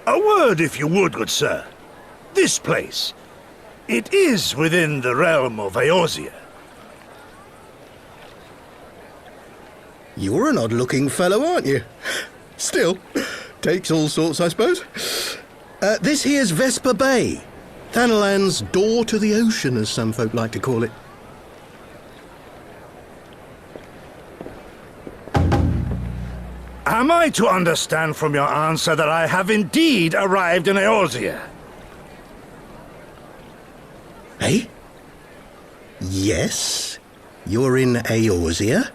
A word, if you would, good sir. This place, it is within the realm of Eorzea. You're an odd-looking fellow, aren't you? Still, takes all sorts, I suppose. This here's Vesper Bay. Thanalan's door to the ocean, as some folk like to call it. Am I to understand from your answer that I have indeed arrived in Eorzea? Eh? Yes, you're in Eorzea.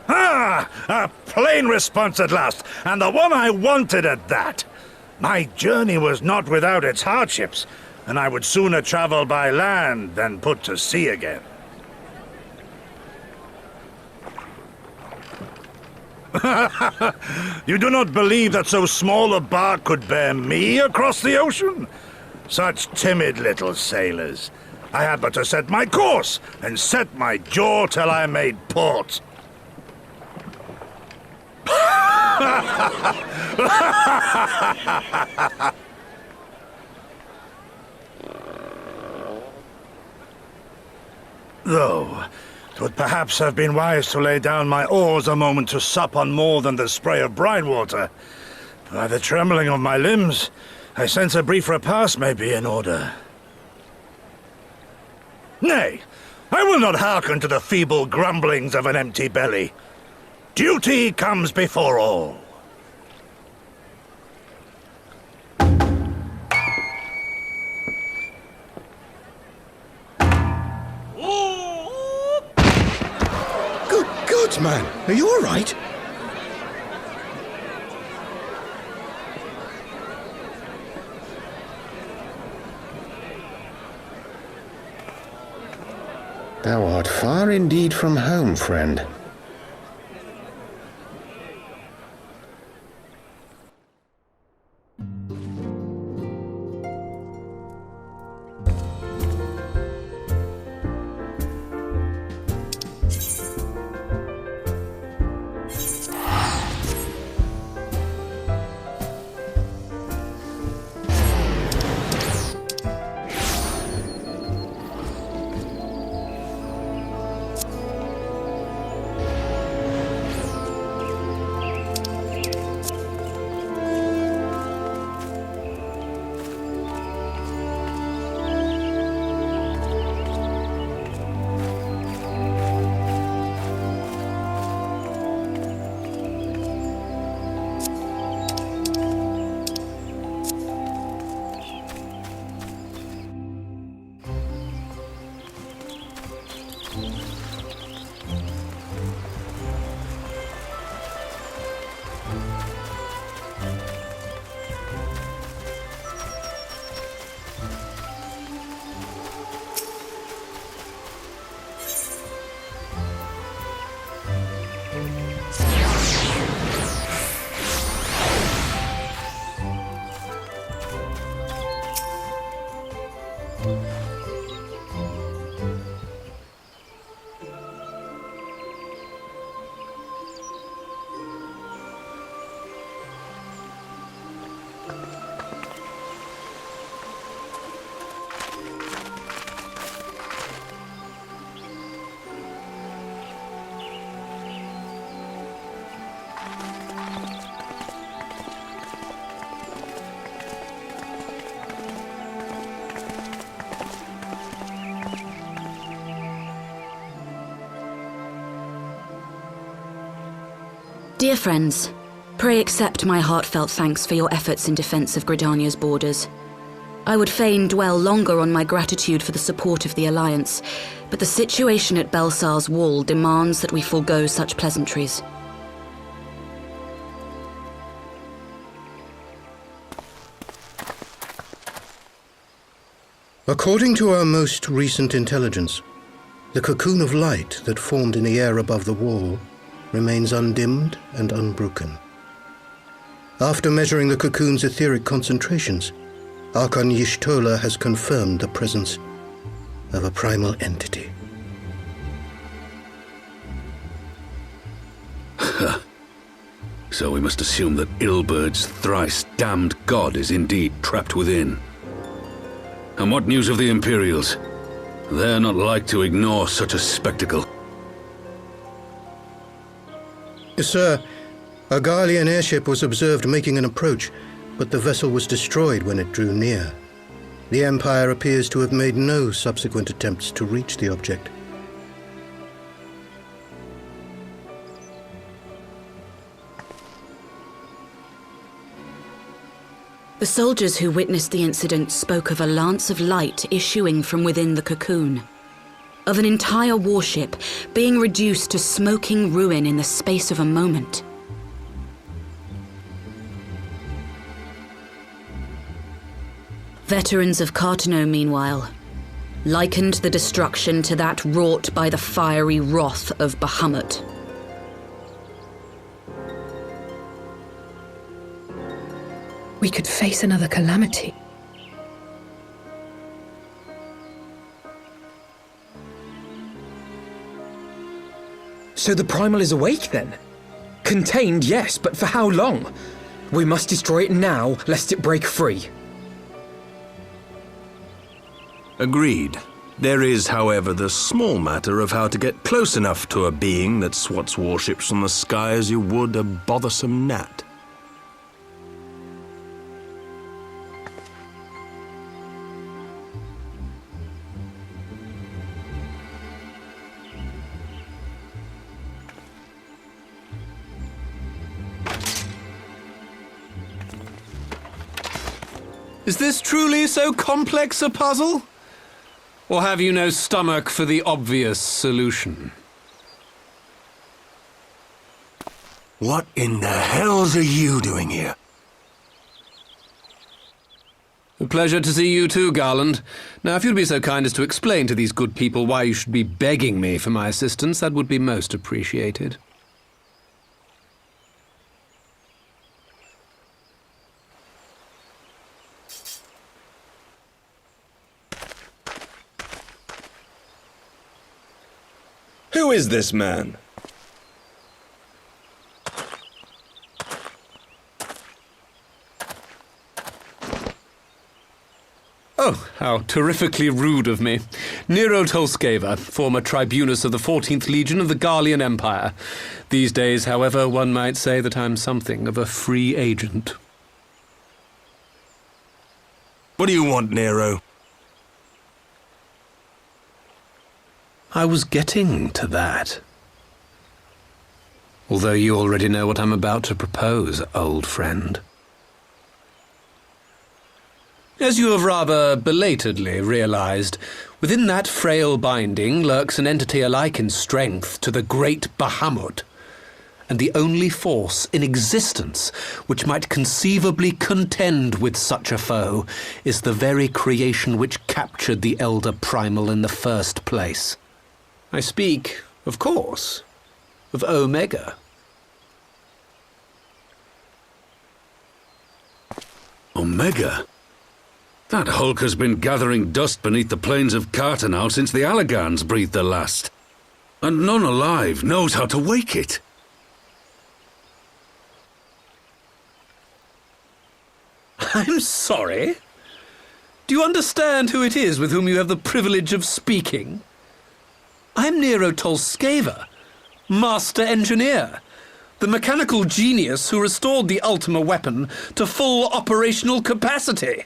Ah! A plain response at last, and the one I wanted at that. My journey was not without its hardships, and I would sooner travel by land than put to sea again. You do not believe that so small a bark could bear me across the ocean? Such timid little sailors. I had but to set my course and set my jaw till I made port. Though, 'twould perhaps have been wise to lay down my oars a moment to sup on more than the spray of brine water. By the trembling of my limbs, I sense a brief repast may be in order. Nay, I will not hearken to the feeble grumblings of an empty belly. Duty comes before all. Good God, man! Are you all right? Thou art far indeed from home, friend. Dear friends, pray accept my heartfelt thanks for your efforts in defense of Gridania's borders. I would fain dwell longer on my gratitude for the support of the Alliance, but the situation at Belsar's wall demands that we forego such pleasantries. According to our most recent intelligence, the cocoon of light that formed in the air above the wall remains undimmed and unbroken. After measuring the cocoon's etheric concentrations, Archon Y'shtola has confirmed the presence of a primal entity. So we must assume that Ilbert's thrice-damned god is indeed trapped within. And what news of the Imperials? They're not like to ignore such a spectacle. Sir, a Garlean airship was observed making an approach, but the vessel was destroyed when it drew near. The Empire appears to have made no subsequent attempts to reach the object. The soldiers who witnessed the incident spoke of a lance of light issuing from within the cocoon, of an entire warship being reduced to smoking ruin in the space of a moment. Veterans of Cartano, meanwhile, likened the destruction to that wrought by the fiery wrath of Bahamut. We could face another calamity. So the Primal is awake then? Contained, yes, but for how long? We must destroy it now, lest it break free. Agreed. There is, however, the small matter of how to get close enough to a being that swats warships from the sky as you would a bothersome gnat. Is this truly so complex a puzzle? Or have you no stomach for the obvious solution? What in the hells are you doing here? A pleasure to see you too, Garland. Now, if you'd be so kind as to explain to these good people why you should be begging me for my assistance, that would be most appreciated. Who is this man? Oh, how terrifically rude of me. Nero Tolskeva, former tribunus of the 14th Legion of the Garlean Empire. These days, however, one might say that I'm something of a free agent. What do you want, Nero? I was getting to that. Although you already know what I'm about to propose, old friend. As you have rather belatedly realized, within that frail binding lurks an entity alike in strength to the great Bahamut, and the only force in existence which might conceivably contend with such a foe is the very creation which captured the Elder Primal in the first place. I speak, of course, of Omega. Omega? That hulk has been gathering dust beneath the plains of Cartano since the Allagans breathed their last. And none alive knows how to wake it. I'm sorry? Do you understand who it is with whom you have the privilege of speaking? I'm Nero Tolskeva, Master Engineer, the mechanical genius who restored the Ultima weapon to full operational capacity.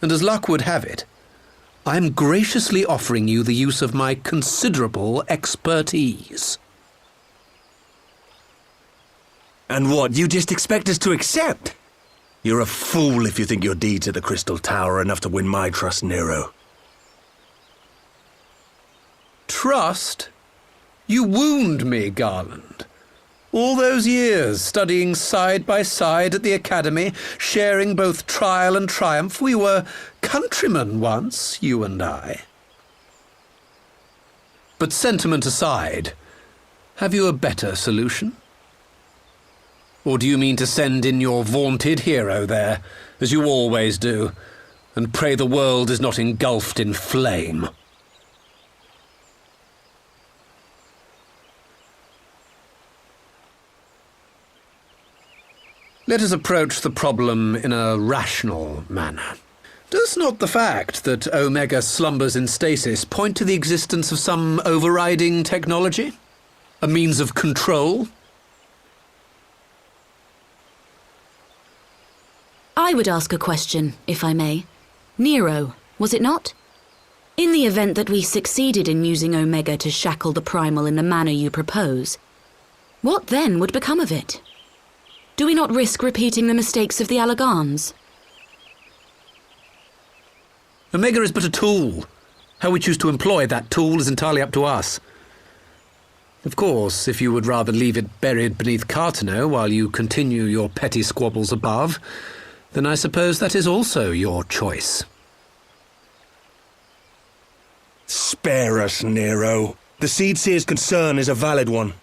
And as luck would have it, I'm graciously offering you the use of my considerable expertise. And what, you just expect us to accept? You're a fool if you think your deeds at the Crystal Tower are enough to win my trust, Nero. Trust? You wound me, Garland. All those years, studying side by side at the Academy, sharing both trial and triumph, we were countrymen once, you and I. But sentiment aside, have you a better solution? Or do you mean to send in your vaunted hero there, as you always do, and pray the world is not engulfed in flame? Let us approach the problem in a rational manner. Does not the fact that Omega slumbers in stasis point to the existence of some overriding technology? A means of control? I would ask a question, if I may. Nero, was it not? In the event that we succeeded in using Omega to shackle the Primal in the manner you propose, what then would become of it? Do we not risk repeating the mistakes of the Alagans? Omega is but a tool. How we choose to employ that tool is entirely up to us. Of course, if you would rather leave it buried beneath Cartano while you continue your petty squabbles above, then I suppose that is also your choice. Spare us, Nero. The Seedseer's concern is a valid one.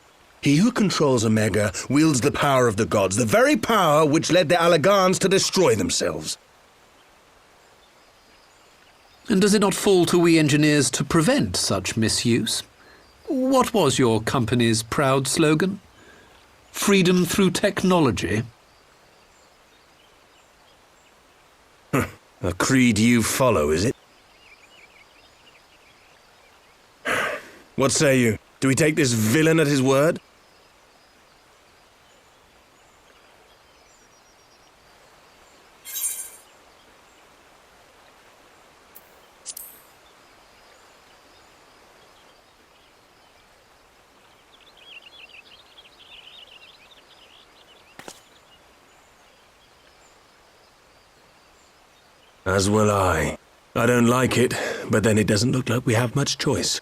He who controls Omega wields the power of the gods, the very power which led the Alagans to destroy themselves. And does it not fall to we engineers to prevent such misuse? What was your company's proud slogan? Freedom through technology? A creed you follow, is it? What say you? Do we take this villain at his word? As will I. I don't like it, but then it doesn't look like we have much choice.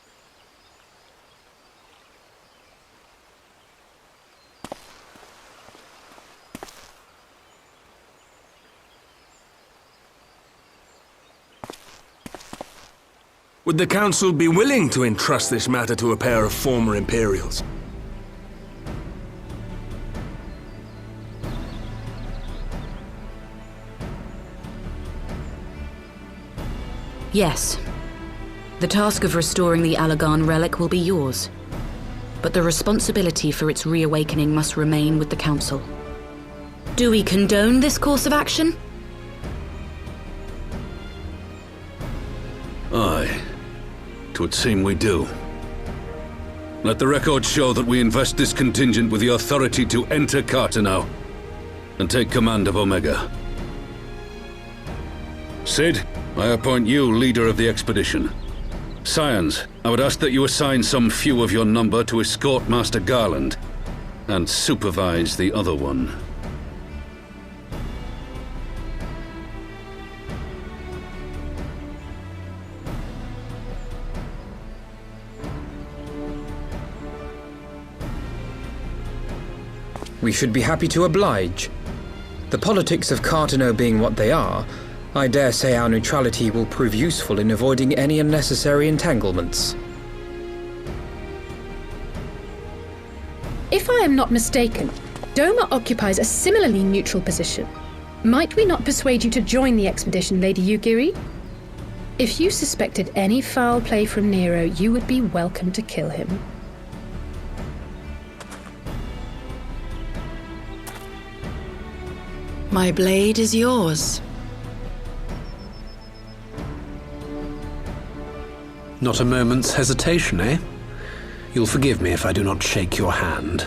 Would the Council be willing to entrust this matter to a pair of former Imperials? Yes. The task of restoring the Alagan relic will be yours. But the responsibility for its reawakening must remain with the Council. Do we condone this course of action? Aye. 'Twould seem we do. Let the record show that we invest this contingent with the authority to enter Cartano and take command of Omega. Sid, I appoint you leader of the expedition. Scions, I would ask that you assign some few of your number to escort Master Garland and supervise the other one. We should be happy to oblige. The politics of Cartano being what they are, I dare say our neutrality will prove useful in avoiding any unnecessary entanglements. If I am not mistaken, Doma occupies a similarly neutral position. Might we not persuade you to join the expedition, Lady Yugiri? If you suspected any foul play from Nero, you would be welcome to kill him. My blade is yours. Not a moment's hesitation, eh? You'll forgive me if I do not shake your hand.